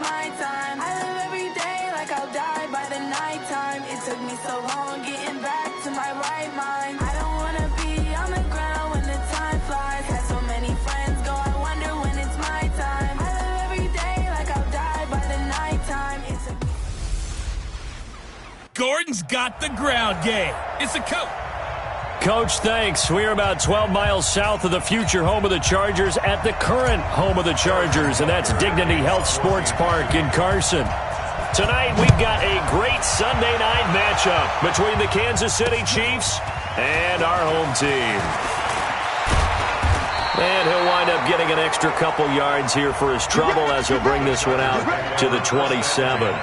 my time. I live every day like I'll die by the nighttime. It took me so long getting back to my right mind. I don't wanna be on the ground when the time flies. Had so many friends go, I wonder when it's my time. I live every day like I'll die by the nighttime. It took me... Gordon's got the ground game. It's a coach. Coach, thanks. We are about 12 miles south of the future home of the Chargers at the current home of the Chargers, and that's Dignity Health Sports Park in Carson. Tonight, we've got a great Sunday night matchup between the Kansas City Chiefs and our home team. And he'll wind up getting an extra couple yards here for his trouble as he'll bring this one out to the 27.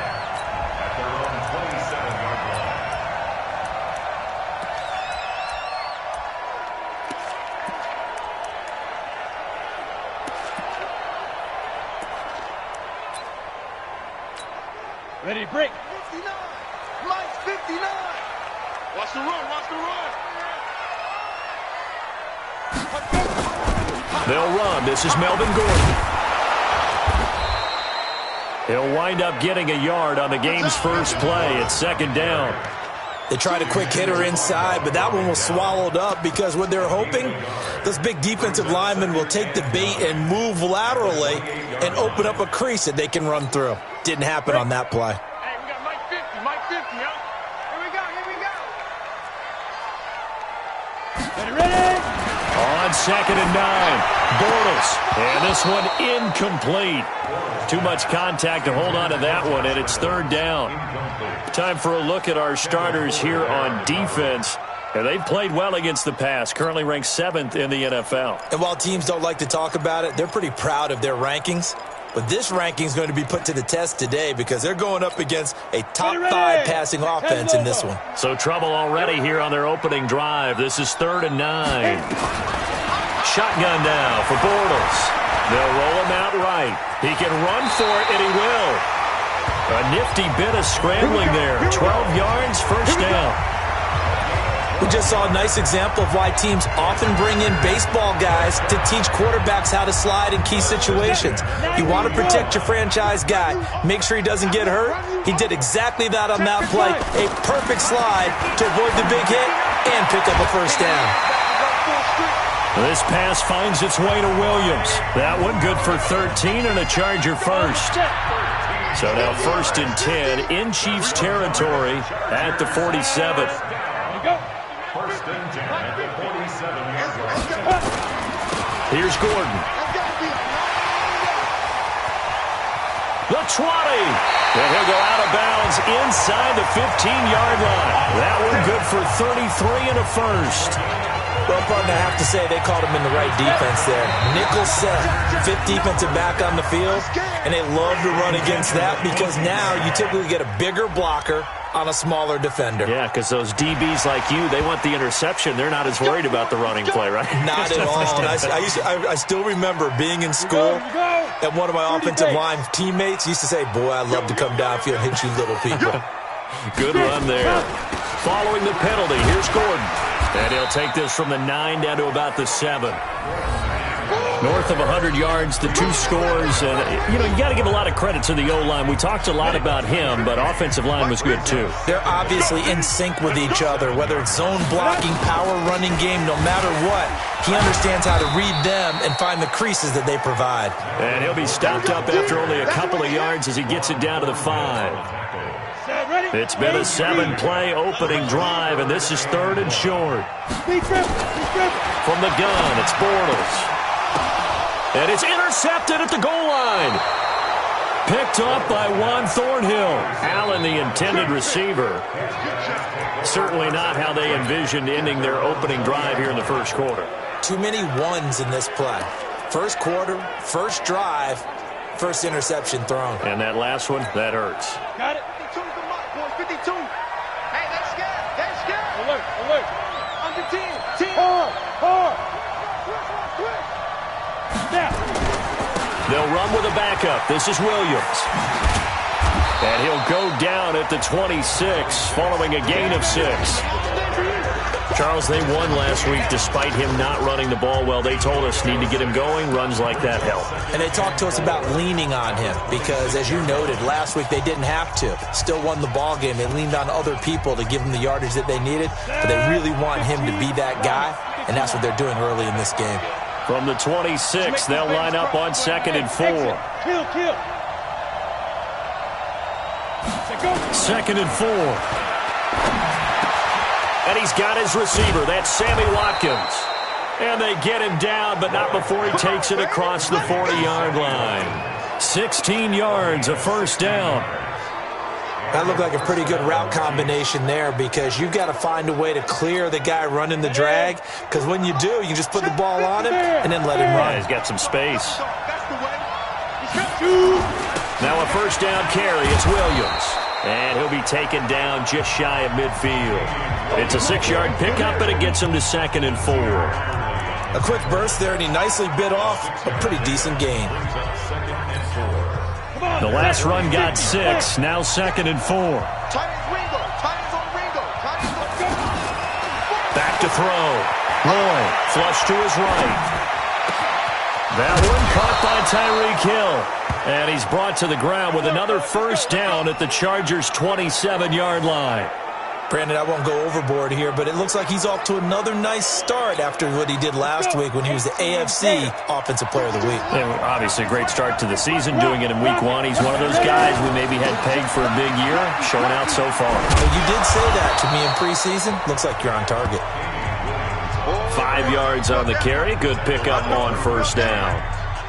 Ready to break. 59. Mike's 59. Watch the run. Watch the run. They'll run. This is Melvin Gordon. He'll wind up getting a yard on the game's first play. It's second down. They tried a quick hitter inside, but that one was swallowed up because what they're hoping, this big defensive lineman will take the bait and move laterally and open up a crease that they can run through. Didn't happen on that play. Hey, we got Mike 50. Mike 50, huh? Here we go. Here we go. Ready. On second and 9, Bortles. And this one incomplete. Too much contact to hold on to that one, and it's third down. Time for a look at our starters here on defense. And they've played well against the pass, currently ranked 7th in the NFL. And while teams don't like to talk about it, they're pretty proud of their rankings. But this ranking is going to be put to the test today because they're going up against a top 5 passing offense in this one. So trouble already here on their opening drive. This is 3rd and 9. Shotgun now for Bortles. They'll roll him out right. He can run for it, and he will. A nifty bit of scrambling there. 12 yards, first down. We just saw a nice example of why teams often bring in baseball guys to teach quarterbacks how to slide in key situations. You want to protect your franchise guy. Make sure he doesn't get hurt. He did exactly that on that play. A perfect slide to avoid the big hit and pick up a first down. This pass finds its way to Williams. That one good for 13 and a Charger first. So now 1st and 10 in Chiefs territory at the 47. First and 10 at the 47-yard line. Here's Gordon. The 20. And he'll go out of bounds inside the 15-yard line. That one good for 33 and a first. Well, partner, I have to say they called him in the right defense there. Nickel set, 5th defensive back on the field, and they love to run against that because now you typically get a bigger blocker on a smaller defender. Yeah, because those DBs like you, they want the interception. They're not as worried about the running play, right? Not at all. And I still remember being in school, and one of my offensive line teammates used to say, boy, I'd love to come downfield and hit you little people. Good run there. Following the penalty, here's Gordon. And he'll take this from the 9 down to about the 7. North of 100 yards, the 2 scores. And, you got to give a lot of credit to the O-line. We talked a lot about him, but offensive line was good, too. They're obviously in sync with each other, whether it's zone blocking, power running game, no matter what. He understands how to read them and find the creases that they provide. And he'll be stopped up after only a couple of yards as he gets it down to the 5. It's been a 7-play opening drive, and this is 3rd and short. From the gun, it's Bortles. And it's intercepted at the goal line. Picked up by Juan Thornhill. Allen, the intended receiver. Certainly not how they envisioned ending their opening drive here in the first quarter. Too many ones in this play. First quarter, first drive, first interception thrown. And that last one, that hurts. Got it. 52. Hey, that's scared. That's scared. Alert. Under 10. Hard. Now. They'll run with a backup. This is Williams. And he'll go down at the 26 following a gain of 6. Charles, they won last week despite him not running the ball well. They told us need to get him going. Runs like that help. And they talked to us about leaning on him because, as you noted, last week they didn't have to. Still won the ball game. They leaned on other people to give them the yardage that they needed, but they really want him to be that guy, and that's what they're doing early in this game. From the 26, they'll line up on 2nd and 4. Kill. 2nd and 4. And he's got his receiver. That's Sammy Watkins. And they get him down, but not before he takes it across the 40-yard line. 16 yards, a first down. That looked like a pretty good route combination there because you've got to find a way to clear the guy running the drag, because when you do, you can just put the ball on him and then let him run. Yeah, he's got some space. Now a first down carry. It's Williams. And he'll be taken down just shy of midfield. It's a 6-yard pickup, but it gets him to 2nd and 4. A quick burst there, and he nicely bit off a pretty decent gain. The last run got 6. Now 2nd and 4. Back to throw. Roy, flush to his right. That one caught by Tyreek Hill. And he's brought to the ground with another first down at the Chargers' 27-yard line. Brandon, I won't go overboard here, but it looks like he's off to another nice start after what he did last week when he was the AFC Offensive Player of the Week. Yeah, obviously a great start to the season, doing it in Week 1. He's one of those guys we maybe had pegged for a big year, showing out so far. Well, you did say that to me in preseason. Looks like you're on target. 5 yards on the carry. Good pickup on first down.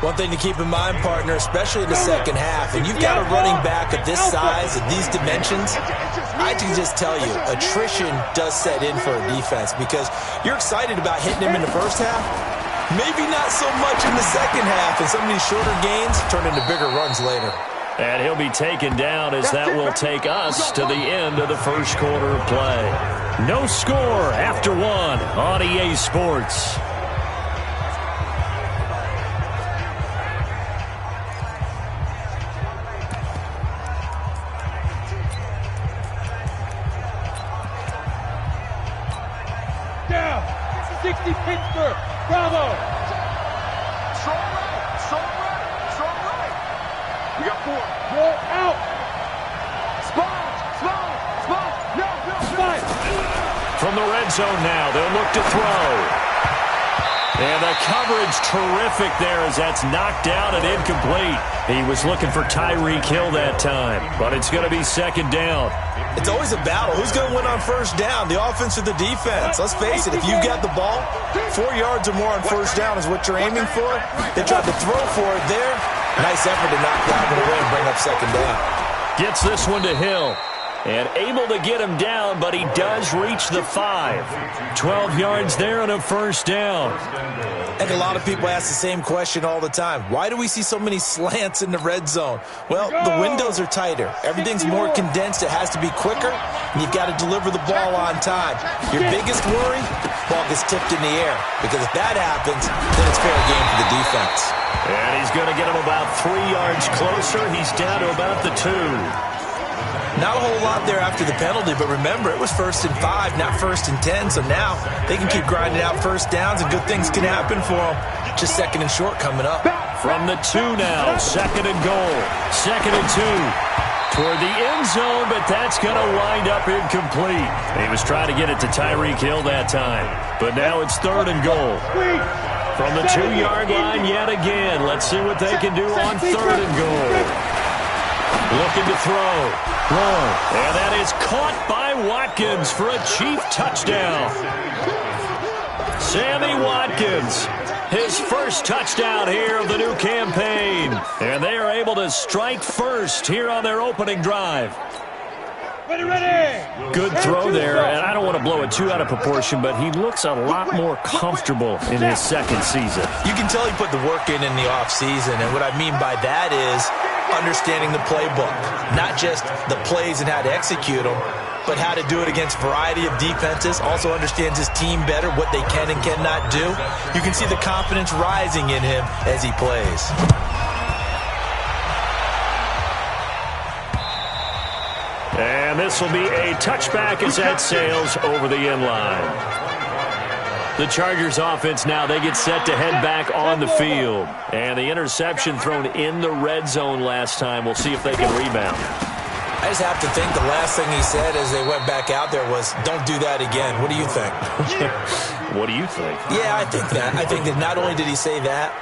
One thing to keep in mind, partner, especially in the second half, and you've got a running back of this size and these dimensions, I can just tell you, attrition does set in for a defense because you're excited about hitting him in the first half, maybe not so much in the second half, and some of these shorter gains turn into bigger runs later. And he'll be taken down as that will take us to the end of the first quarter of play. No score after 1 on EA Sports. Down. 60 Pittsburgh. Bravo. Strong right. We got 4. Roll out. Spot. No. Spike. From the red zone now, they'll look to throw. And the coverage terrific there as that's knocked down and incomplete. He was looking for Tyreek Hill that time, but it's going to be 2nd down. It's always a battle. Who's going to win on first down, the offense or the defense? Let's face it, if you've got the ball, 4 yards or more on first down is what you're aiming for. They tried to throw for it there. Nice effort to knock that one away and bring up 2nd down. Gets this one to Hill. And able to get him down, but he does reach the 5. 12 yards there and a first down. And a lot of people ask the same question all the time. Why do we see so many slants in the red zone? Well, the windows are tighter. Everything's more condensed. It has to be quicker, and you've got to deliver the ball on time. Your biggest worry, ball gets tipped in the air. Because if that happens, then it's fair game for the defense. And he's going to get him about 3 yards closer. He's down to about the 2. Not a whole lot there after the penalty, but remember, it was 1st and 5, not 1st and 10, so now they can keep grinding out first downs and good things can happen for them. Just 2nd and short coming up. From the 2 now, 2nd and goal, 2nd and 2. Toward the end zone, but that's going to wind up incomplete. He was trying to get it to Tyreek Hill that time, but now it's 3rd and goal. From the 2-yard line yet again. Let's see what they can do on 3rd and goal. Looking to throw. And that is caught by Watkins for a Chief touchdown. Sammy Watkins, his first touchdown here of the new campaign. And they are able to strike first here on their opening drive. Ready. Good throw there, and I don't want to blow it too out of proportion, but he looks a lot more comfortable in his 2nd season. You can tell he put the work in the offseason, and what I mean by that is understanding the playbook. Not just the plays and how to execute them, but how to do it against a variety of defenses. Also understands his team better, what they can and cannot do. You can see the confidence rising in him as he plays. And this will be a touchback as that sails over the end line. The Chargers offense now, they get set to head back on the field. And the interception thrown in the red zone last time. We'll see if they can rebound. I just have to think the last thing he said as they went back out there was, don't do that again. What do you think? What do you think? Yeah, I think that. I think that not only did he say that,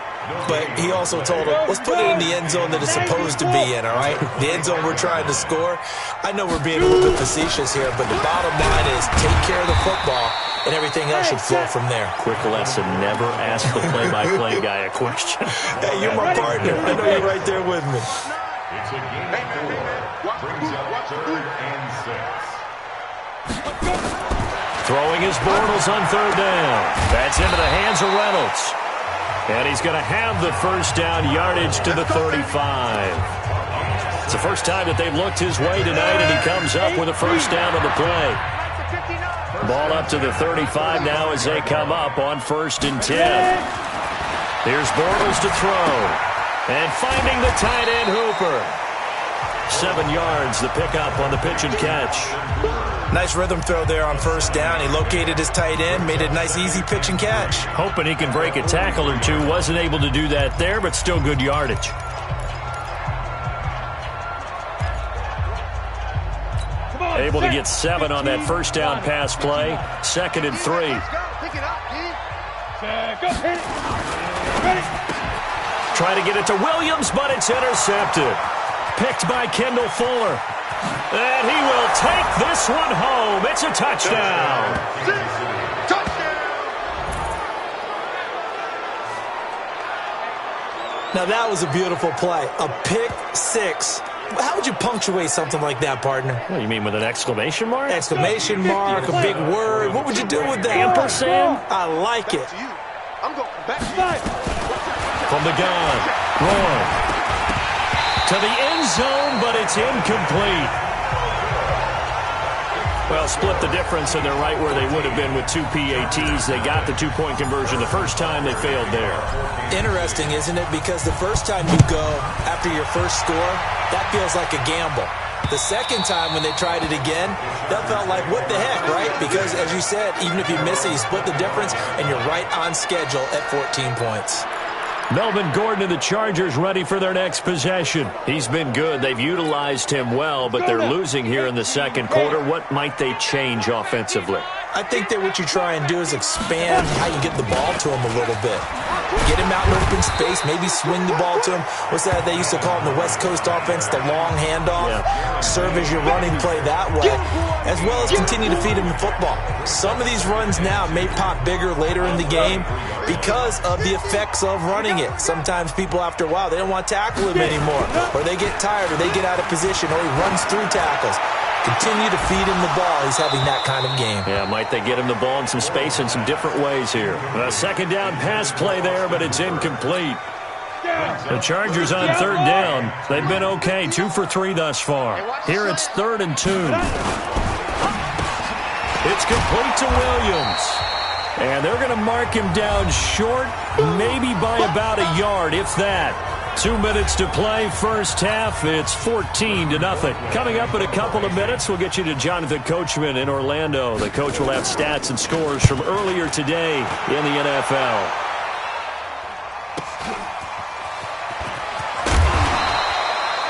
but he also told him, let's put it in the end zone that it's supposed to be in, all right? The end zone we're trying to score. I know we're being a little bit facetious here, but the bottom line is take care of the football, and everything else should flow from there. Quick lesson, never ask the play-by-play guy a question. Hey, you're my partner. I know you're right there with me. It's a game brings up 3rd and 6. Throwing his Bortles on 3rd down. That's into the hands of Reynolds. And he's going to have the first down, yardage to the 35. It's the first time that they've looked his way tonight, and he comes up with a first down on the play. Ball up to the 35 now as they come up on 1st and 10. Here's Bortles to throw. And finding the tight end Hooper. 7 yards, the pickup on the pitch and catch. Nice rhythm throw there on 1st down. He located his tight end, made a nice easy pitch and catch. Hoping he can break a tackle or two. Wasn't able to do that there, but still good yardage. Able to get 7 on that 1st down pass play. 2nd and 3. Try to get it to Williams, but it's intercepted. Picked by Kendall Fuller. And he will take this one home. It's a touchdown. Now that was a beautiful play. A pick 6. How would you punctuate something like that, partner? What do you mean, with an exclamation mark? Exclamation mark, a big word. What would you do with that? Ampersand? I like it. I'm going back. From the gun. Roy. To the end zone, but it's incomplete. Well, split the difference, and they're right where they would have been with 2 PATs. They got the 2-point conversion the first time. They failed there. Interesting, isn't it? Because the first time you go after your first score, that feels like a gamble. The second time when they tried it again, that felt like, what the heck, right? Because, as you said, even if you miss it, you split the difference, and you're right on schedule at 14 points. Melvin Gordon and the Chargers ready for their next possession. He's been good. They've utilized him well, but they're losing here in the second quarter. What might they change offensively? I think that what you try and do is expand how you get the ball to him a little bit. Get him out in open space, maybe swing the ball to him. What's that they used to call in the West Coast offense, the long handoff? Yeah. Serve as your running play that way, as well as continue to feed him the football. Some of these runs now may pop bigger later in the game because of the effects of running it. Sometimes people, after a while, they don't want to tackle him anymore, or they get tired, or they get out of position, or he runs through tackles. Continue to feed him the ball. He's having that kind of game. Yeah, might they get him the ball in some space in some different ways here. A 2nd down pass play there, but it's incomplete. The Chargers on 3rd down. They've been okay, 2 for 3 thus far. Here it's 3rd and 2. It's complete to Williams. And they're going to mark him down short, maybe by about a yard, if that. 2 minutes to play, first half. It's 14-0. Coming up in a couple of minutes, we'll get you to Jonathan Coachman in Orlando. The coach will have stats and scores from earlier today in the NFL.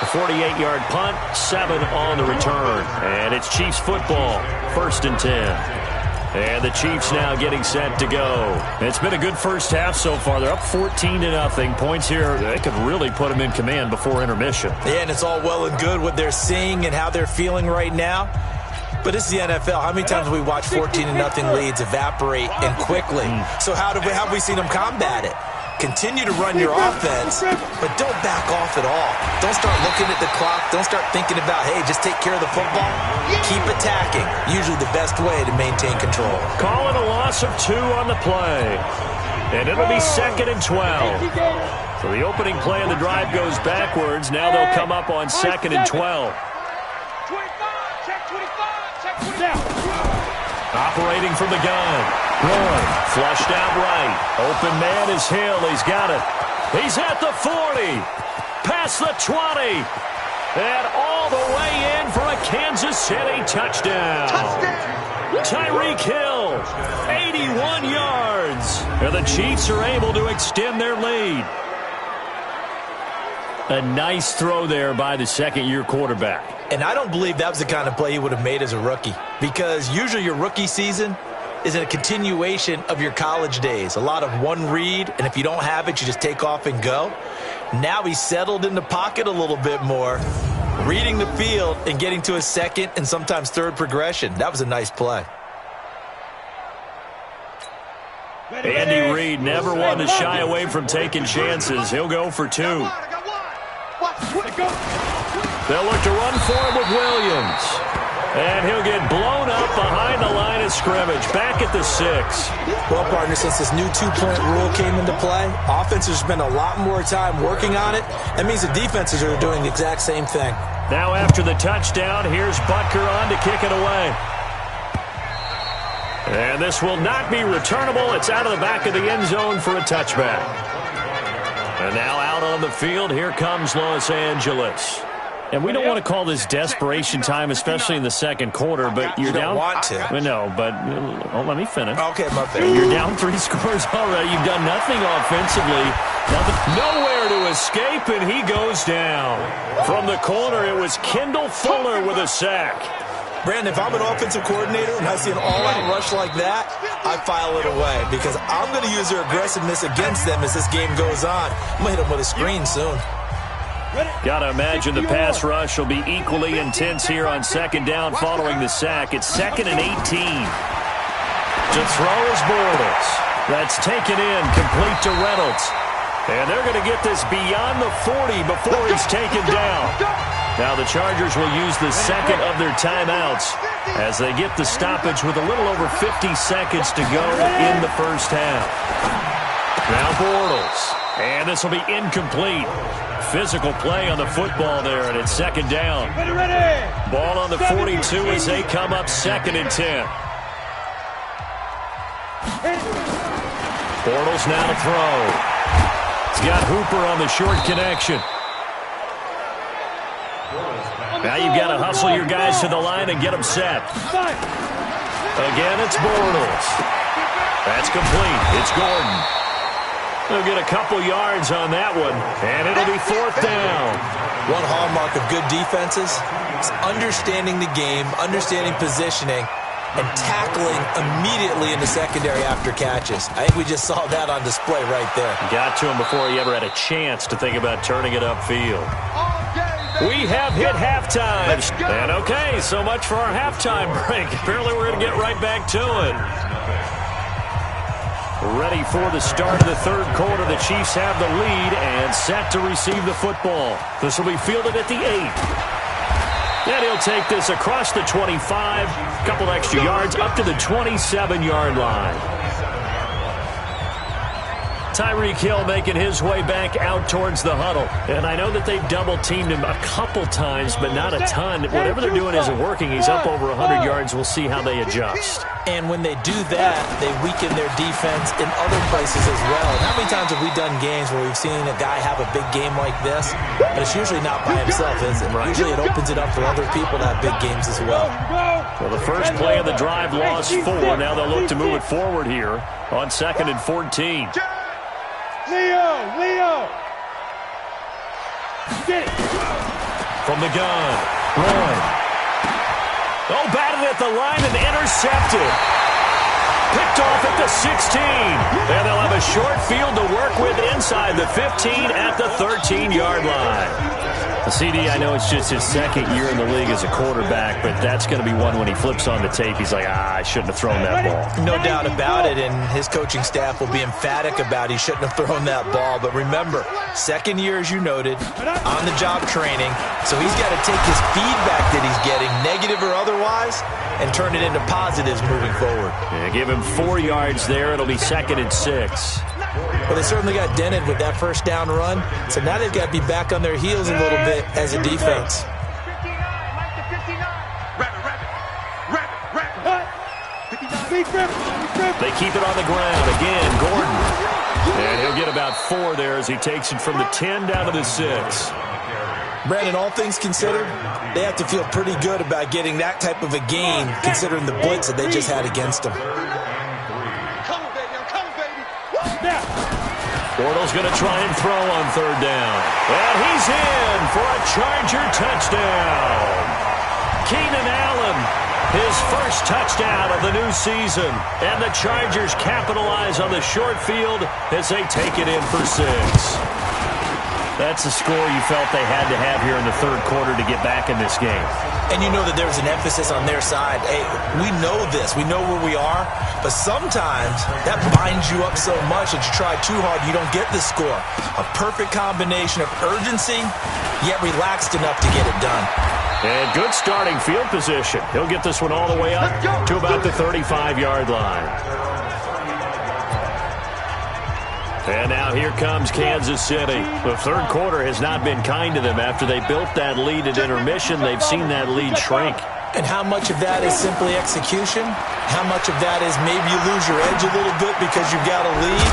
A 48-yard punt, 7 on the return. And it's Chiefs football, 1st and 10. And the Chiefs now getting set to go. It's been a good first half so far. They're up 14-0. Points here, they could really put them in command before intermission. Yeah, and it's all well and good what they're seeing and how they're feeling right now. But it's the NFL. How many times have we watched 14-0 leads evaporate and quickly? So how have we seen them combat it? Continue to run your offense, but don't back off at all. Don't start looking at the clock. Don't start thinking about, hey, just take care of the football. Keep attacking. Usually the best way to maintain control. Call it a loss of 2 on the play. And it'll be 2nd and 12. So the opening play of the drive goes backwards. Now they'll come up on 2nd and 12. 25, check 25, check 25. Operating from the gun. Roy, flushed out right. Open man is Hill. He's got it. He's at the 40. Past the 20. And all the way in for a Kansas City touchdown. Tyreek Hill, 81 yards. And the Chiefs are able to extend their lead. A nice throw there by the second-year quarterback. And I don't believe that was the kind of play he would have made as a rookie, because usually your rookie season is a continuation of your college days. A lot of one read, and if you don't have it, you just take off and go. Now he's settled in the pocket a little bit more, reading the field and getting to a second and sometimes third progression. That was a nice play. Andy Reid never one to shy away from taking chances. He'll go for 2. They'll look to run for it with Williams. And he'll get blown up behind the line of scrimmage. Back at the 6. Well, partner, since this new two-point rule came into play, offenses spend a lot more time working on it. That means the defenses are doing the exact same thing. Now after the touchdown, here's Butker on to kick it away. And this will not be returnable. It's out of the back of the end zone for a touchback. And now out on the field, here comes Los Angeles. And we don't want to call this desperation time, especially in the second quarter, but you're down. You don't want to. No, but let me finish. Okay, my bad. You're down 3 scores already. You've done nothing offensively. Nowhere to escape, and he goes down. From the corner, it was Kendall Fuller with a sack. Brandon, if I'm an offensive coordinator and I see an all-out rush like that, I file it away because I'm going to use their aggressiveness against them as this game goes on. I'm going to hit them with a screen soon. Got to imagine the pass rush will be equally intense here on second down following the sack. It's 2nd and 18. To throw is Bortles. That's taken in, complete to Reynolds. And they're going to get this beyond the 40 before he's taken down. Now the Chargers will use the second of their timeouts as they get the stoppage with a little over 50 seconds to go in the first half. Now Bortles. And this will be incomplete. Physical play on the football there, and it's second down. Ball on the 42 as they come up 2nd and 10. Bortles now to throw. He's got Hooper on the short connection. Now you've got to hustle your guys to the line and get them set. Again, it's Bortles. That's complete. It's Gordon. They'll get a couple yards on that one, and it'll be 4th down. One hallmark of good defenses is understanding the game, understanding positioning, and tackling immediately in the secondary after catches. I think we just saw that on display right there. Got to him before he ever had a chance to think about turning it upfield. We have hit halftime. And okay, so much for our halftime break. Apparently we're going to get right back to it. Ready for the start of the third quarter. The Chiefs have the lead and set to receive the football. This will be fielded at the 8. And he'll take this across the 25, a couple extra yards up to the 27-yard line. Tyreek Hill making his way back out towards the huddle. And I know that they've double-teamed him a couple times, but not a ton. Whatever they're doing isn't working. He's up over 100 yards. We'll see how they adjust. And when they do that, they weaken their defense in other places as well. And how many times have we done games where we've seen a guy have a big game like this? But it's usually not by himself, is it? Right. Usually it opens it up for other people to have big games as well. Well, the first play of the drive lost 4. Now they'll look to move it forward here on 2nd and 14. Leo! Get it! From the gun, Roy. Oh, batted at the line and intercepted. Picked off at the 16. And they'll have a short field to work with inside the 15 at the 13-yard line. The CD, I know it's just his second year in the league as a quarterback, but that's going to be one when he flips on the tape. He's like, I shouldn't have thrown that ball. No doubt about it, and his coaching staff will be emphatic about he shouldn't have thrown that ball. But remember, second year, as you noted, on-the-job training, so he's got to take his feedback that he's getting, negative or otherwise, and turn it into positives moving forward. Yeah, give him 4 yards there. It'll be 2nd and 6. Well, they certainly got dented with that first down run, so now they've got to be back on their heels a little bit as a defense. They keep it on the ground. Again, Gordon. And he'll get about 4 there as he takes it from the 10 down to the 6. Brandon, all things considered, they have to feel pretty good about getting that type of a gain considering the blitz that they just had against them. Bortles going to try and throw on third down. And he's in for a Charger touchdown. Keenan Allen, his first touchdown of the new season. And the Chargers capitalize on the short field as they take it in for 6. That's the score you felt they had to have here in the third quarter to get back in this game. And you know that there's an emphasis on their side. Hey, we know this. We know where we are. But sometimes that binds you up so much that you try too hard, you don't get the score. A perfect combination of urgency, yet relaxed enough to get it done. And good starting field position. He'll get this one all the way up to about the 35-yard line. And now here comes Kansas City. The third quarter has not been kind to them. After they built that lead at intermission, they've seen that lead shrink. And how much of that is simply execution? How much of that is maybe you lose your edge a little bit because you've got a lead?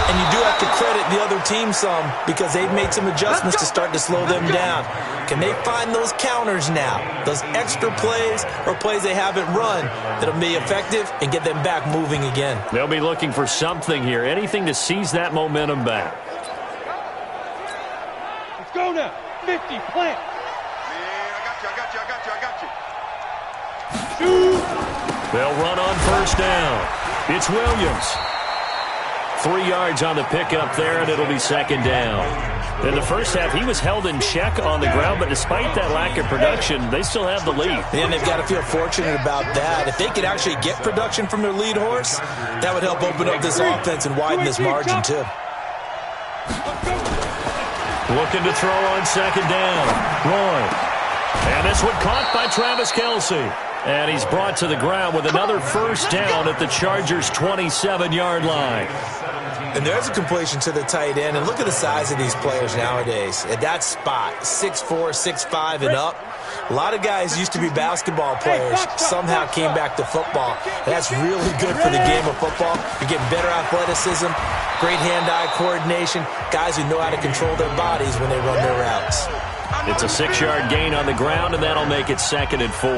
And you do have to credit the other team some because they've made some adjustments to start to slow them down. Can they find those counters now? Those extra plays or plays they haven't run that'll be effective and get them back moving again? They'll be looking for something here, anything to seize that momentum back. Let's go now. 50, plant. I got you. They'll run on first down. It's Williams. 3 yards on the pickup there, and it'll be second down. In the first half, he was held in check on the ground, but despite that lack of production, they still have the lead. And they've got to feel fortunate about that. If they could actually get production from their lead horse, that would help open up this offense and widen this margin, too. Looking to throw on second down. Roy. And this one caught by Travis Kelce. And he's brought to the ground with another first down at the Chargers' 27-yard line. And there's a completion to the tight end. And look at the size of these players nowadays. At that spot, 6'4", 6'5", and up. A lot of guys used to be basketball players, somehow came back to football. And that's really good for the game of football. You're getting better athleticism, great hand-eye coordination, guys who know how to control their bodies when they run their routes. It's a 6-yard gain on the ground, and that'll make it 2nd and 4.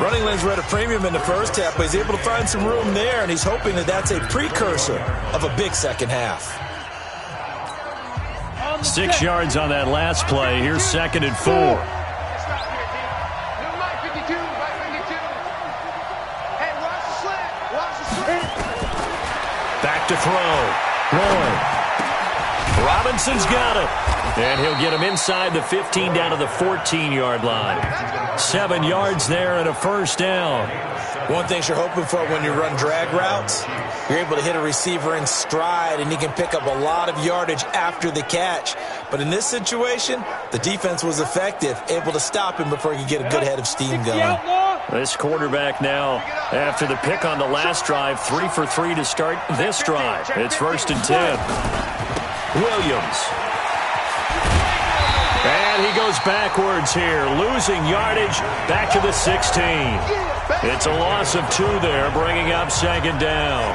Running lanes were at a premium in the first half, but he's able to find some room there, and he's hoping that that's a precursor of a big second half. 6 yards on that last play. Here's 2nd and 4. Back to throw. Roy. Robinson's got it. And he'll get him inside the 15 down to the 14-yard line. 7 yards there and a first down. One thing you're hoping for when you run drag routes, you're able to hit a receiver in stride, and he can pick up a lot of yardage after the catch. But in this situation, the defense was effective, able to stop him before he could get a good head of steam going. This quarterback now, after the pick on the last drive, 3 for 3 to start this drive. It's 1st and 10. Williams. And he goes backwards here, losing yardage back to the 16. It's a loss of 2 there, bringing up 2nd down.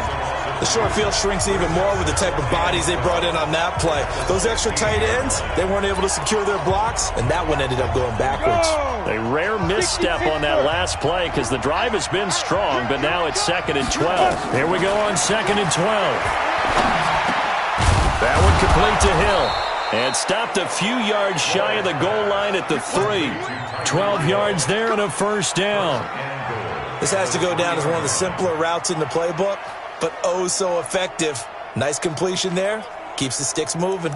The short field shrinks even more with the type of bodies they brought in on that play. Those extra tight ends, they weren't able to secure their blocks, and that one ended up going backwards. A rare misstep on that last play because the drive has been strong, but now it's 2nd and 12. Here we go on 2nd and 12. That one complete to Hill. And stopped a few yards shy of the goal line at the 3. 12 yards there and a first down. This has to go down as one of the simpler routes in the playbook, but oh so effective. Nice completion there. Keeps the sticks moving.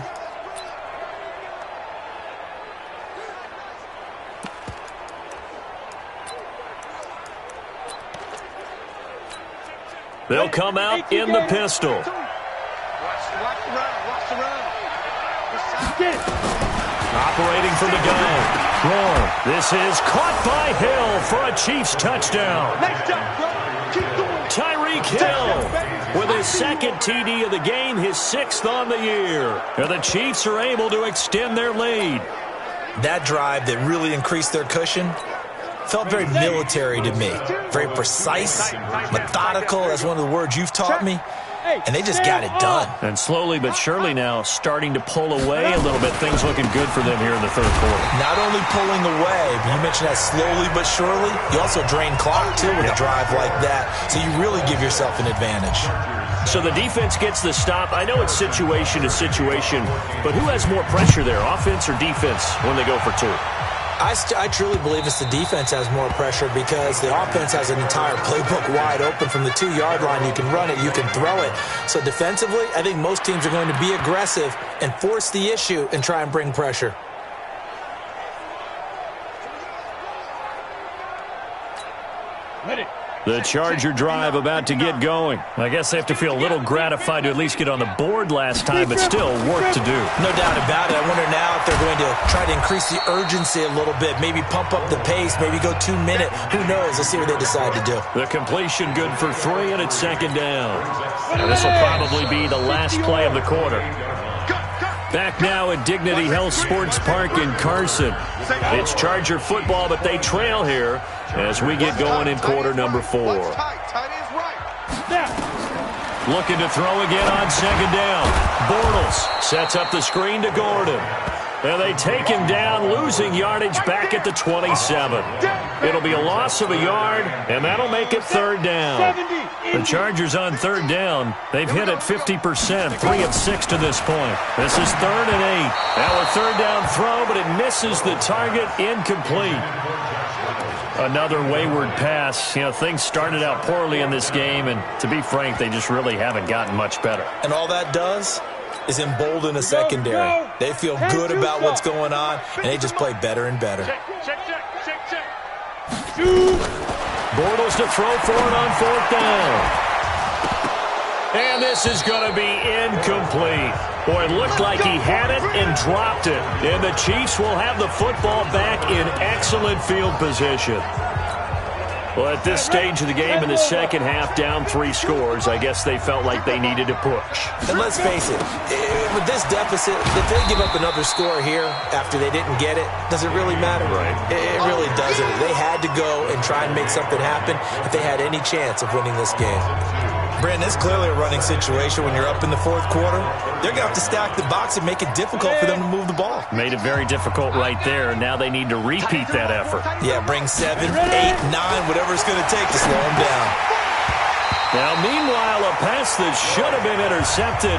They'll come out in the pistol. Watch the run. Operating from the gun. Roar. This is caught by Hill for a Chiefs touchdown. Nice job, bro. Keep going. Tyreek Hill with his 2nd TD of the game, his 6th on the year. And the Chiefs are able to extend their lead. That drive that really increased their cushion felt very military to me. Very precise, methodical. That's one of the words you've taught me. And they just got it done. And slowly but surely now starting to pull away a little bit. Things looking good for them here in the third quarter. Not only pulling away, but you mentioned that slowly but surely. You also drain clock, too, with a drive like that. So you really give yourself an advantage. So the defense gets the stop. I know it's situation to situation, but who has more pressure there, offense or defense, when they go for two? I truly believe it's the defense has more pressure because the offense has an entire playbook wide open from the 2-yard line. You can run it, you can throw it. So defensively, I think most teams are going to be aggressive and force the issue and try and bring pressure. The Charger drive about to get going. I guess they have to feel a little gratified to at least get on the board last time, but still work to do. No doubt about it. I wonder now if they're going to try to increase the urgency a little bit, maybe pump up the pace, maybe go 2-minute. Who knows? Let's see what they decide to do. The completion good for 3, and it's second down. And this will probably be the last play of the quarter. Back now at Dignity Health Sports Park in Carson. It's Charger football, but they trail here as we get going in quarter number 4. Looking to throw again on second down. Bortles sets up the screen to Gordon. And they take him down, losing yardage back at the 27. It'll be a loss of a yard, and that'll make it third down. The Chargers on third down. They've hit it 50%, 3 of 6 to this point. This is 3rd and 8. Now a third down throw, but it misses the target, incomplete. Another wayward pass. You know, things started out poorly in this game, and to be frank, they just really haven't gotten much better. And all that does is embolden a secondary. They feel good about what's going on, and they just play better and better. Bortles to throw for it on 4th down. And this is going to be incomplete. Boy, it looked like he had it and dropped it. And the Chiefs will have the football back in excellent field position. Well, at this stage of the game in the second half, down 3 scores, I guess they felt like they needed to push. And let's face it, with this deficit, if they give up another score here after they didn't get it, does it really matter? Right. It really doesn't. They had to go and try and make something happen if they had any chance of winning this game. Brandon, it's clearly a running situation when you're up in the 4th quarter. They're going to have to stack the box and make it difficult for them to move the ball. Made it very difficult right there. Now they need to repeat that effort. Yeah, bring 7, 8, 9, whatever it's going to take to slow them down. Now, meanwhile, a pass that should have been intercepted,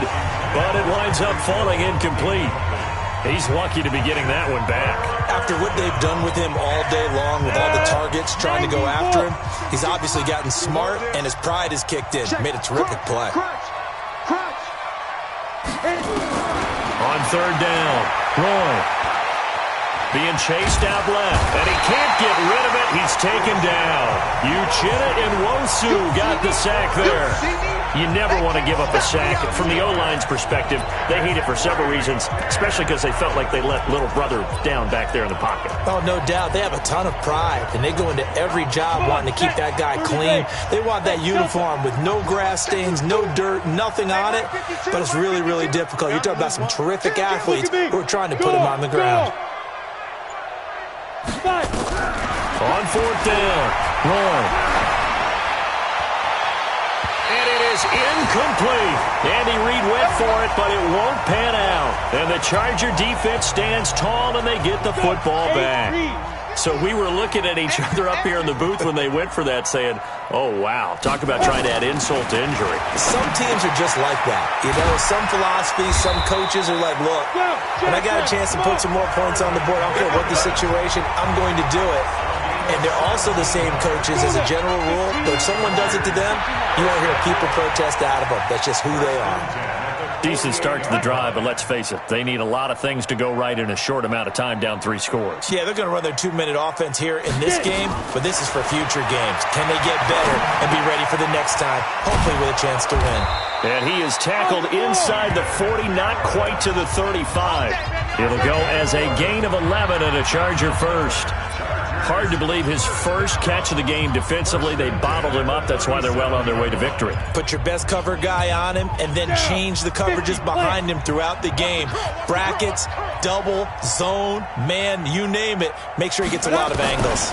but it winds up falling incomplete. He's lucky to be getting that one back. After what they've done with him all day long, with all the targets trying to go after him, he's obviously gotten smart, and his pride has kicked in. Made a terrific play. On 3rd down, Roy being chased out left, and he can't get rid of it. He's taken down. Uchenna and Wosu got the sack there. You never want to give up a sack. From the O-line's perspective, they hate it for several reasons, especially because they felt like they let little brother down back there in the pocket. Oh, no doubt. They have a ton of pride, and they go into every job wanting to keep that guy clean. They want that uniform with no grass stains, no dirt, nothing on it, but it's really, really difficult. You're talking about some terrific athletes who are trying to put him on the ground. On 4th down, Roy. And it is incomplete. Andy Reid went for it, but it won't pan out. And the Charger defense stands tall, and they get the football back. So we were looking at each other up here in the booth when they went for that, saying, oh, wow, talk about trying to add insult to injury. Some teams are just like that. You know, some philosophies, some coaches are like, look, when I got a chance to put some more points on the board, I don't care what the situation, I'm going to do it. And they're also the same coaches as a general rule, but if someone does it to them, you won't hear people protest out of them. That's just who they are. Decent start to the drive, but let's face it, they need a lot of things to go right in a short amount of time, down 3 scores. Yeah, they're going to run their 2-minute offense here in this game, but this is for future games. Can they get better and be ready for the next time, hopefully with a chance to win? And he is tackled inside the 40, not quite to the 35. It'll go as a gain of 11 and a Charger first. Hard to believe his first catch of the game defensively. They bottled him up. That's why they're well on their way to victory. Put your best cover guy on him and then change the coverages behind him throughout the game. Brackets, double, zone, man, you name it. Make sure he gets a lot of angles.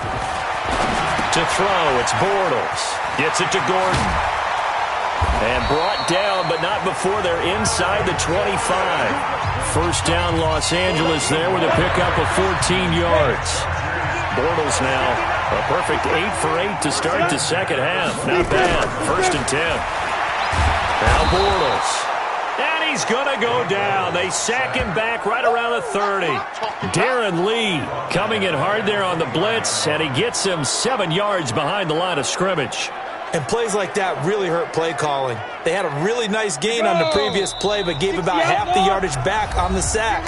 To throw, it's Bortles. Gets it to Gordon. And brought down, but not before they're inside the 25. First down, Los Angeles there with a pickup of 14 yards. Bortles now a perfect 8 for 8 to start the second half. Not bad. 1st and 10. Now Bortles. And he's going to go down. They sack him back right around the 30. Darren Lee coming in hard there on the blitz, and he gets him 7 yards behind the line of scrimmage. And plays like that really hurt play calling. They had a really nice gain on the previous play, but gave about half the yardage back on the sack.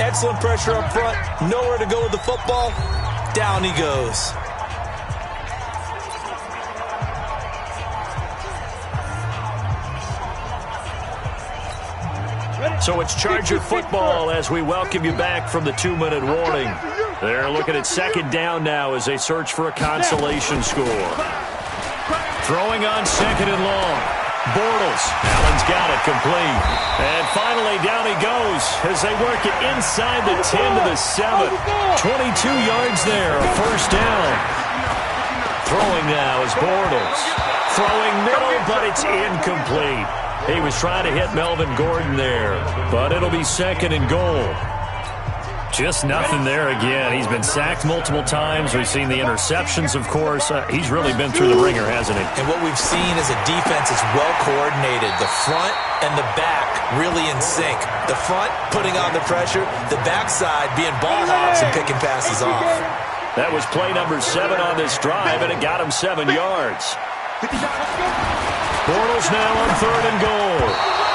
Excellent pressure up front. Nowhere to go with the football. Down he goes. So it's Charger football as we welcome you back from the 2-minute warning. They're looking at second down now as they search for a consolation score. Throwing on second and long. Bortles. Allen's got it complete. And finally down he goes as they work it inside the 10 to the 7. 22 yards there, a first down. Throwing now is Bortles. Throwing middle, but it's incomplete. He was trying to hit Melvin Gordon there, but it'll be second and goal. Just nothing there again. He's been sacked multiple times. We've seen the interceptions, of course. He's really been through the ringer, hasn't he? And what we've seen is a defense that's well coordinated. The front and the back really in sync. The front putting on the pressure, the backside being ball hogs and picking passes off. That was play number 7 on this drive, and it got him 7 yards. Bortles now on third and goal.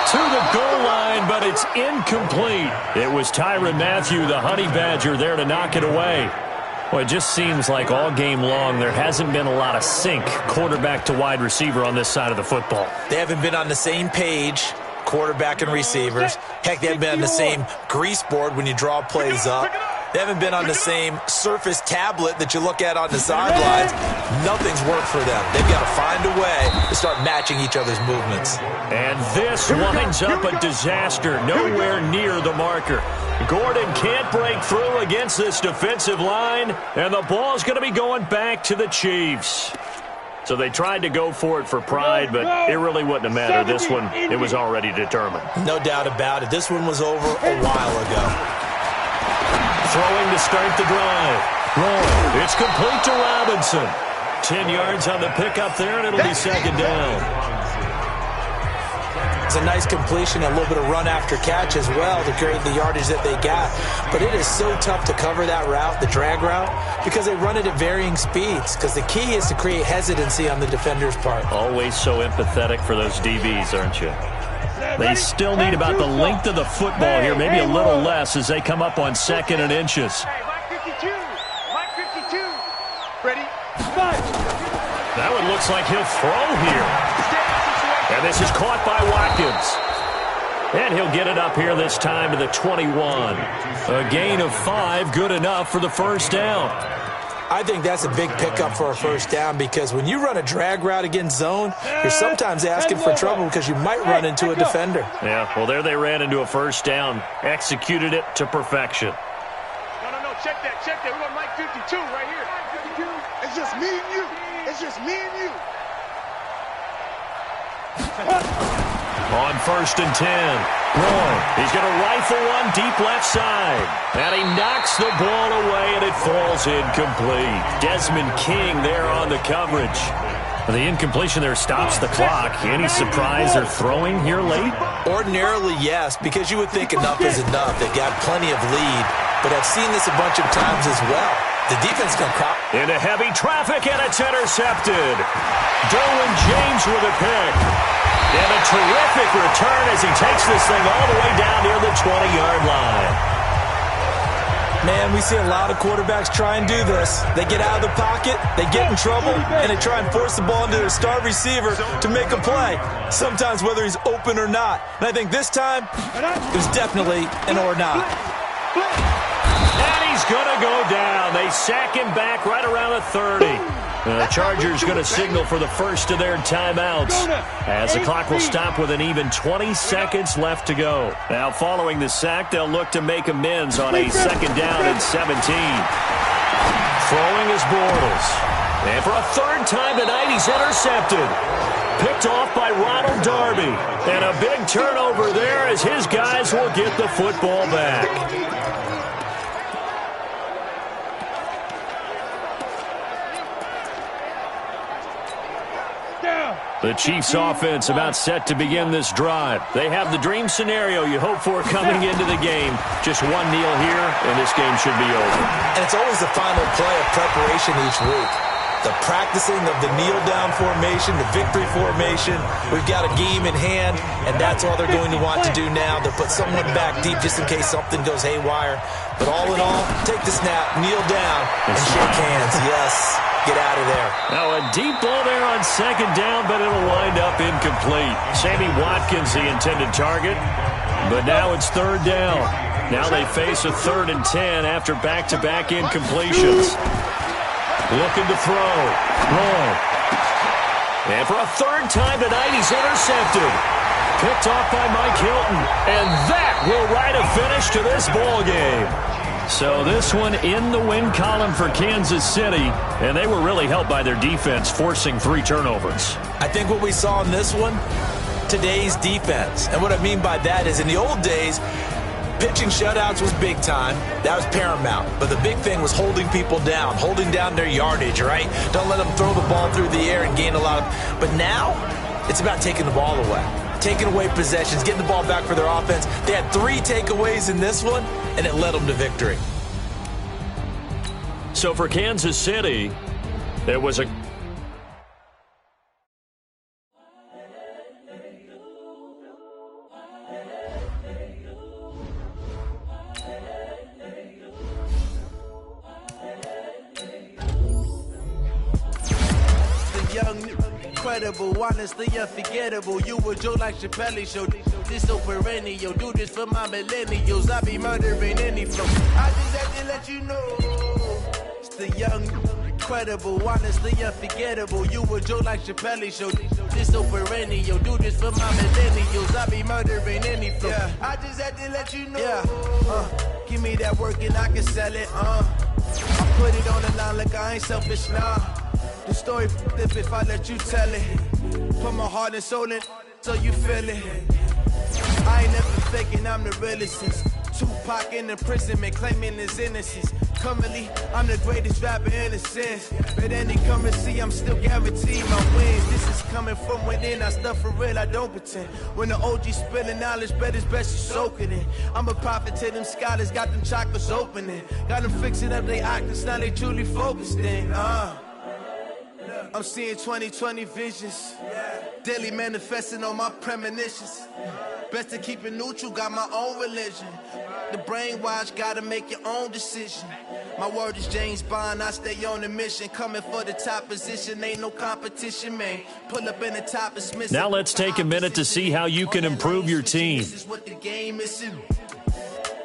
To the goal line, but it's incomplete. It was Tyrann Mathieu, the Honey Badger, there to knock it away. Well, it just seems like all game long there hasn't been a lot of sync quarterback to wide receiver on this side of the football. They haven't been on the same page, quarterback and receivers. Heck, they haven't been on the same grease board when you draw plays up. They haven't been on the same Surface tablet that you look at on the sidelines. Nothing's worked for them. They've got to find a way to start matching each other's movements. And this winds up a disaster, nowhere near the marker. Gordon can't break through against this defensive line, and the ball's going to be going back to the Chiefs. So they tried to go for it for pride, but it really wouldn't have mattered. This one, it was already determined. No doubt about it. This one was over a while ago. Throwing to start the drive. Roll. It's complete to Robinson. 10 yards on the pickup there, and it'll be second down. It's a nice completion, a little bit of run after catch as well to create the yardage that they got. But it is so tough to cover that route, the drag route, because they run it at varying speeds. Because the key is to create hesitancy on the defender's part. Always so empathetic for those DBs, aren't you? They still need about the length of the football here, maybe a little less as they come up on second and inches. Mike 52. Ready? That one looks like he'll throw here. And this is caught by Watkins. And he'll get it up here this time to the 21. A gain of 5, good enough for the first down. I think that's a big pickup for a first down because when you run a drag route against zone, you're sometimes asking for trouble because you might run into a defender. Yeah, well, there they ran into a first down, executed it to perfection. No, check that. We got Mike 52 right here. It's just me and you. On first and 10. Roy, he's going to rifle one deep left side. And he knocks the ball away, and it falls incomplete. Desmond King there on the coverage. The incompletion there stops the clock. Any surprise they're throwing here late? Ordinarily, yes, because you would think enough is enough. They've got plenty of lead, but I've seen this a bunch of times as well. The defense can cop. Into heavy traffic, and it's intercepted. Derwin James with a pick. And a terrific return as he takes this thing all the way down near the 20-yard line. Man, we see a lot of quarterbacks try and do this. They get out of the pocket, they get in trouble, and they try and force the ball into their star receiver to make a play, sometimes whether he's open or not. And I think this time, it was definitely an or not. And he's going to go down. They sack him back right around the 30. The Chargers going to signal for the first of their timeouts as the clock will stop with an even 20 seconds left to go. Now, following the sack, they'll look to make amends on a second down and 17. Throwing is Bortles. And for a third time tonight, he's intercepted. Picked off by Ronald Darby. And a big turnover there as his guys will get the football back. The Chiefs offense about set to begin this drive. They have the dream scenario you hope for coming into the game. Just one kneel here, and this game should be over. And it's always the final play of preparation each week. The practicing of the kneel-down formation, the victory formation. We've got a game in hand, and that's all they're going to want to do now. They'll put someone back deep just in case something goes haywire. But all in all, take the snap, kneel down, and shake hands. Yes, get out of there. Now a deep ball there on second down, but it'll wind up incomplete. Sammy Watkins, the intended target, but now it's third down. Now they face a 3rd and 10 after back-to-back incompletions. Looking to throw. Wrong. And for a 3rd time tonight, he's intercepted. Picked off by Mike Hilton. And that will write a finish to this ball game. So this one in the win column for Kansas City. And they were really helped by their defense, forcing 3 turnovers. I think what we saw in this one, today's defense. And what I mean by that is in the old days, pitching shutouts was big time. That was paramount. But the big thing was holding people down, holding down their yardage, right? Don't let them throw the ball through the air and gain a lot of... But now, it's about taking the ball away. Taking away possessions, getting the ball back for their offense. They had 3 takeaways in this one, and it led them to victory. So for Kansas City, there was a... Incredible, honestly unforgettable. You were Joe like Chappelle show. This so perennial, do this for my millennials. I be murdering any flow. I just had to let you know. It's the young, incredible, honestly unforgettable. You were Joe like Chappelle show. This so perennial, do this for my millennials. I be murdering any flow. Yeah. I just had to let you know. Yeah. Give me that work and I can sell it. I put it on the line like I ain't selfish, nah. The story if I let you tell it. Put my heart and soul in so you feel it. I ain't never faking, I'm the realest since Tupac in imprisonment, claiming his innocence. Currently, I'm the greatest rapper in a sense. But any currency, I'm still guaranteed my wins. This is coming from within, I stuff for real, I don't pretend. When the OG spilling knowledge, bet it's best you soak it in. I'm a prophet to them scholars, got them chakras opening. Got them fixing up they octaves, now they truly focused in. I'm seeing 20/20 visions. Daily manifesting on my premonitions. Best to keep it neutral, got my own religion. The brainwash, gotta make your own decision. My word is James Bond, I stay on a mission. Coming for the top position, ain't no competition, man. Pull up in the top and Smith. Now let's take a minute to see how you can improve your team. This is what the game is.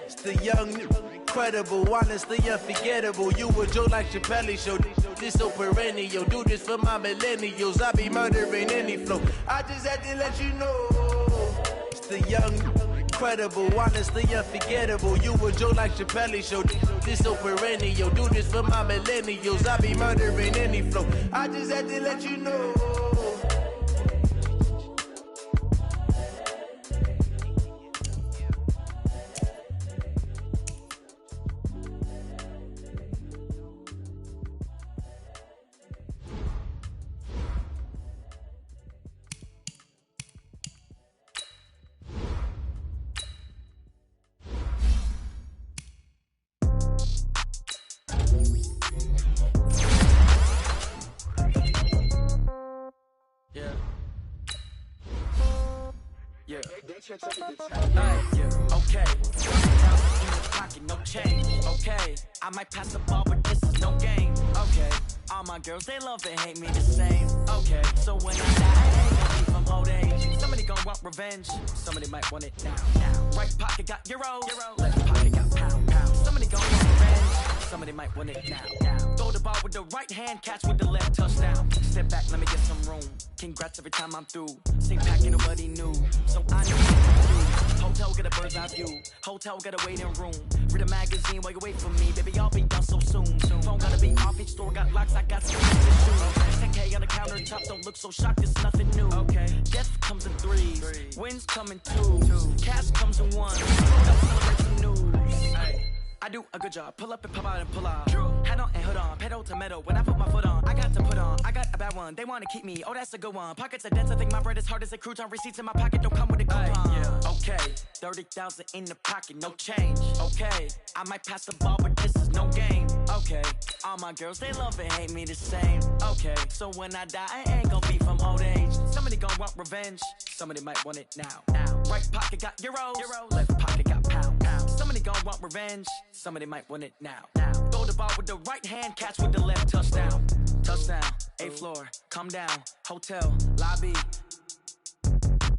It's the young, incredible, honestly unforgettable. You were Joe like Chappelle show. This so perennial, do this for my millennials. I be murdering any flow. I just had to let you know. It's the young, incredible, honestly unforgettable. You were Joe like Chappelle show. This so perennial, do this for my millennials. I be murdering any flow. I just had to let you know. Okay. Pocket, no change. Okay. I might pass the ball, but this is no game. Okay. All my girls, they love and hate me the same. Okay. So when I die, it ain't gonna be from old age. Somebody gonna want revenge. Somebody might want it now. Right pocket got euros. Left pocket got pound. Somebody gonna want revenge. Somebody might want it now. Throw the ball with the right hand, catch with the left, touchdown. Step back, let me get some room. Congrats every time I'm through. Same packet, nobody knew. So I know what to do. Hotel, get a bird's eye view. Hotel, get a waiting room. Read a magazine while you wait for me. Baby, I'll be done so soon. Phone gotta be off, each store got locks, I got some shoes. 10K on the countertop, don't look so shocked, it's nothing new. Okay. Death comes in threes. Wins come in twos. Cash comes in ones. Don't celebrate some news. I do a good job. Pull up and pop out and pull out. Head on and hood on, pedal to metal. When I put my foot on, I got to put on. I got a bad one, they wanna keep me. Oh, that's a good one. Pockets are dense, I think my bread is hard as a crouton. Receipts in my pocket don't come with a coupon. Yeah. Okay, 30,000 in the pocket, no change. Okay, I might pass the ball, but this is no game. Okay, all my girls, they love and hate me the same. Okay, so when I die, I ain't gon' be from old age. Somebody gon' want revenge, somebody might want it now. Right pocket got euros, left pocket got pound. Somebody gon' want revenge, somebody might want it now. Throw the ball with the right hand, catch with the left, touchdown. Touchdown, 8th floor, come down, hotel, lobby.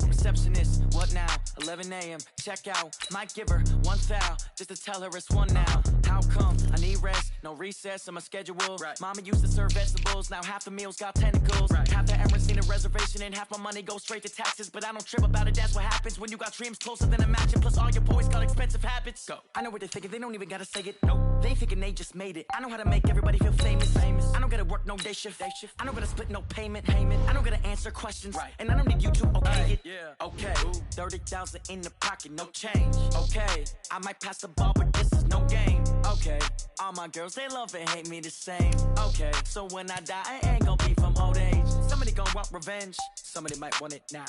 Receptionist, what now? 11 a.m. check out. Might give her one foul just to tell her it's one now. How come? I need rest, no recess in my schedule. Right. Mama used to serve vegetables, now half the meals got tentacles. Right. Half the Emirates need a reservation and half my money goes straight to taxes. But I don't trip about it, that's what happens when you got dreams closer than a matching. Plus all your boys got expensive habits. Go. I know what they're thinking, they don't even gotta say it. Nope. They thinking they just made it. I know how to make everybody feel famous. I don't gotta work no day shift. I don't gotta split no payment. I don't gotta answer questions. Right. And I don't need you to okay it. Yeah. Okay, 30,000 in the pocket, no change. Okay, I might pass the ball, but this is no game. Okay, all my girls, they love and hate me the same. Okay, so when I die, I ain't gon' be from old age. Somebody gon' want revenge, somebody might want it now.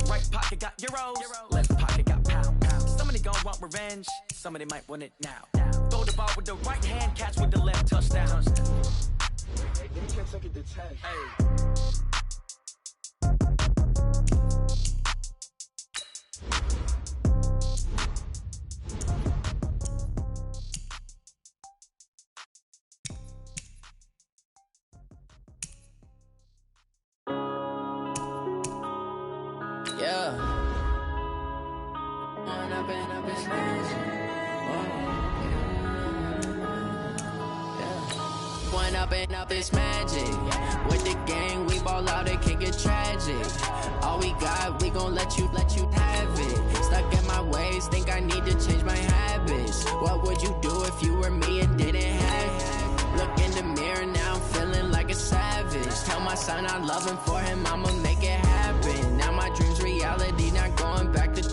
Right pocket got euros, left pocket got pound. Somebody gon' want revenge, somebody might want it now. Throw the ball with the right hand, catch with the left, touchdown. They can't take it to 10. Hey. Yeah. One up and up is magic. With the gang, we ball out, it can get tragic. All we got, we gon' let you have it. Stuck in my ways, think I need to change my habits. What would you do if you were me and didn't have it? Look in the mirror now, I'm feeling like a savage. Tell my son I love him, for him I'ma make it happen. Now my dream's reality, not going back to.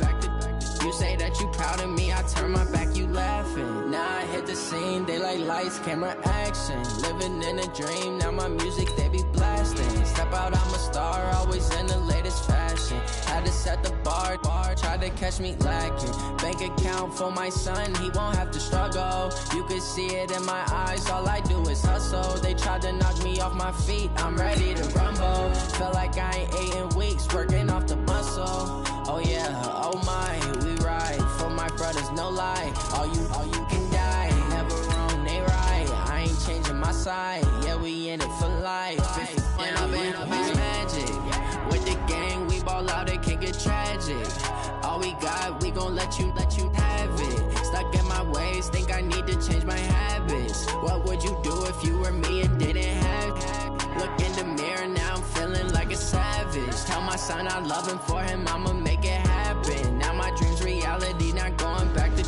You say that you proud of me, I turn my back, you laughing. Now I hit the scene, they like lights, camera, action. Living in a dream, now my music, they be blasting. Step out, I'm a star, always in the latest fashion. Had to set the bar, try to catch me lacking. Bank account for my son, he won't have to struggle. You can see it in my eyes, all I do is hustle. They tried to knock me off my feet, I'm ready to rumble. Felt like I ain't ate in weeks, working off the muscle. Oh yeah, oh my, we ride for my brothers, no lie. All you can die, never wrong, they right. I ain't changing my side, yeah, we in it for life. And up is magic. With the gang, we ball out, it can get tragic. All we got, we gon' let you have it. Stuck in my ways, think I need to change my habits. What would you do if you were me and didn't have it? Look in the mirror, now I'm feeling like a savage. Tell my son I love him, for him I'ma make it happen. Now my dream's reality, not going back to.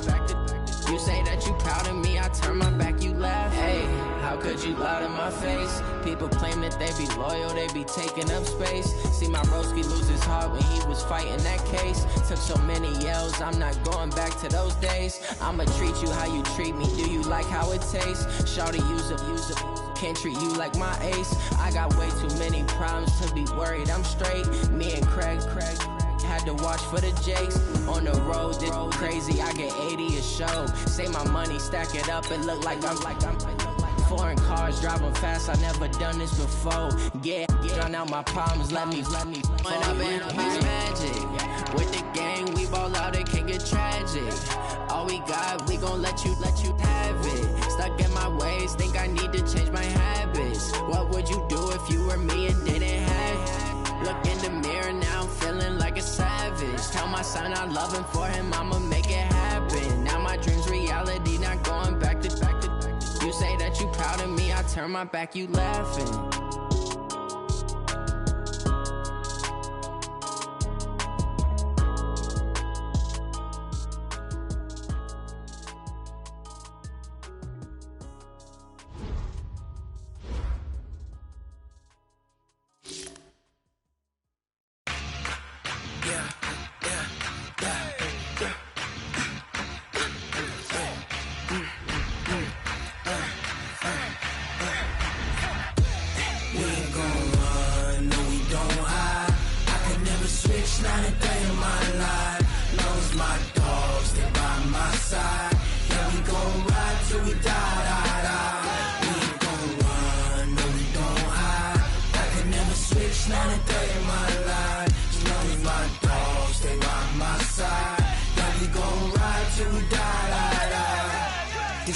You say that you proud of me, I turn my back, you laugh. Hey, how could you lie to my face? People claim that they be loyal, they be taking up space. See my broski lose his heart when he was fighting that case. Took so many yells, I'm not going back to those days. I'ma treat you how you treat me, do you like how it tastes? Shawty, use up, can't treat you like my ace. I got way too many problems to be worried, I'm straight. Me and Craig had to watch for the Jakes. On the road, this crazy, I get 80 a show. Say my money, stack it up, it look like I'm foreign cars, driving fast, I never done this before. Yeah, drown out my problems, let me When I've been up is magic. With the gang, we ball out, it can get tragic. All we got, we gon' let you have it. Stuck in my ways, think I need to change my habits. What would you do if you were me and didn't have it? Look in the mirror, now I'm feeling like a savage. Tell my son I love him, for him I'ma make it happen. Now my dream's reality, not going back to. You say that you proud of me, I turn my back, you laughing.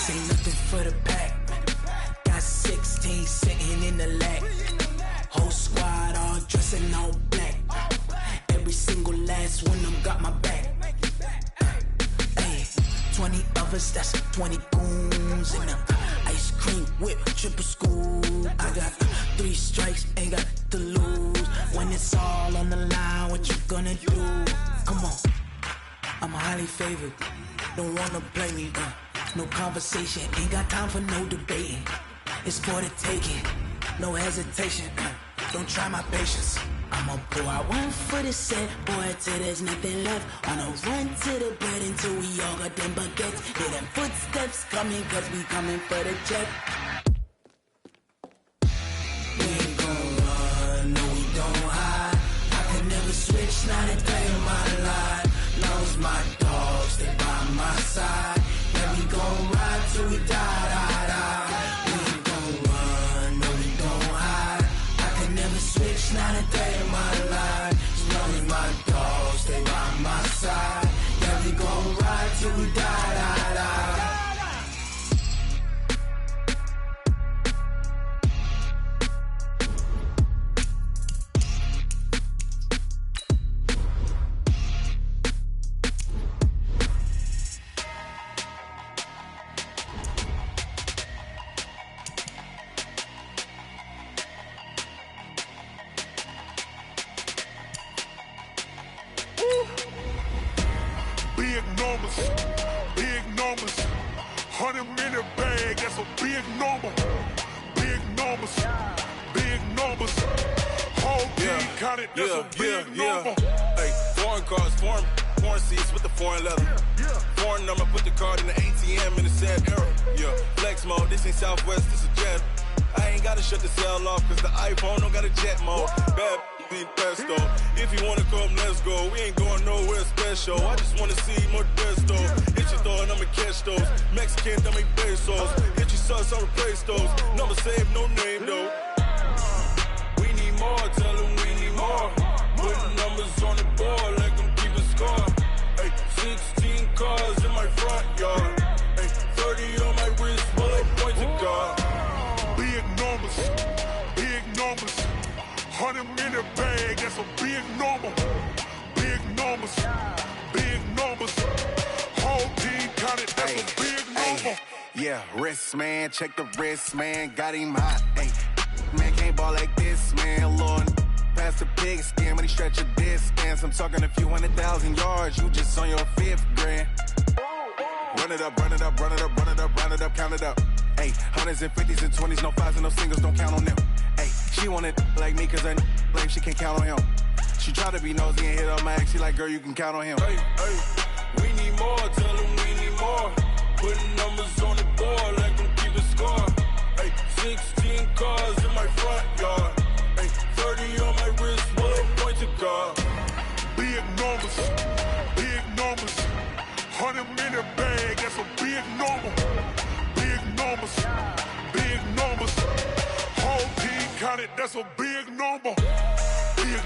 This ain't nothing for the pack. Got 16 sitting in the lag. Whole squad all dressing all black. Every single last one of them got my back. Hey, 20 of us, that's 20 goons in the ice cream whip, triple scoop. I got 3 strikes, ain't got to lose. When it's all on the line, what you gonna do? Come on, I'm highly favored. Don't wanna play me, no conversation, ain't got time for no debating. It's for the taking, no hesitation. Don't try my patience. I'ma pour out one for the set, boy, till there's nothing left. Wanna run to the bread until we all got them baguettes. Hear them footsteps coming, cause we coming for the check. We ain't gon' run, no we don't hide. I can never switch, not a day in my life. Lost my dogs, they by my side. Yeah, we gon' ride till we die, die, die. We ain't gon' run, no we don't hide. I can never switch, not a day in my life. As long as my dogs stay by my side. Yeah, we gon' ride till we die, die, die. Big numbers, 100-minute bag, that's a big number. Big numbers, big numbers. Whole team counted, that's a big number. Hey, foreign cars, foreign seats with the foreign leather. Foreign number, put the card in the ATM in the sad era. Yeah, flex mode, this ain't Southwest, this a jet. I ain't gotta shut the cell off, cause the iPhone don't got a jet mode. Bad need pesto. If you wanna come, let's go. We ain't going nowhere special. I just wanna see more desto. Hit your throw and I'ma catch those. Mexican, I make pesos. Hit your sus, I'll replace those. Number saved, no name though. We need more, tell them we need more. Putting numbers on the board like I'm keeping score. Hey, 16 cars in my front yard. Hey, 30 on my wrist, while I point to God. Big numbers, big numbers. 100-minute bag, that's a big number. Big numbers, big numbers. Whole team counted, that's a big number. Yeah, wrist man, check the wrist man, got him hot. Ay, man can't ball like this, man. Lord, past the pig skin when he stretch a distance. I'm talking a few 100,000 yards, you just on your 5th grand. Run it up, run it up, run it up, run it up, run it up, count it up. Ay, 100s and 50s and 20s, no 5s and no singles, don't count on them. Ay, she want it like me cause her lame, she can't count on him. She try to be nosy and hit up my ex, she like, girl, you can count on him. Hey, hey, we need more, tell them we need more. Putting numbers on the board like I'm keeping score. Hey, 16 cars in my front yard. Hey, 30 on my wrist, while I point to God. Big numbers, big numbers. 100-minute bag, that's a big number. Big numbers, big numbers. Whole team counted, that's a big number. Big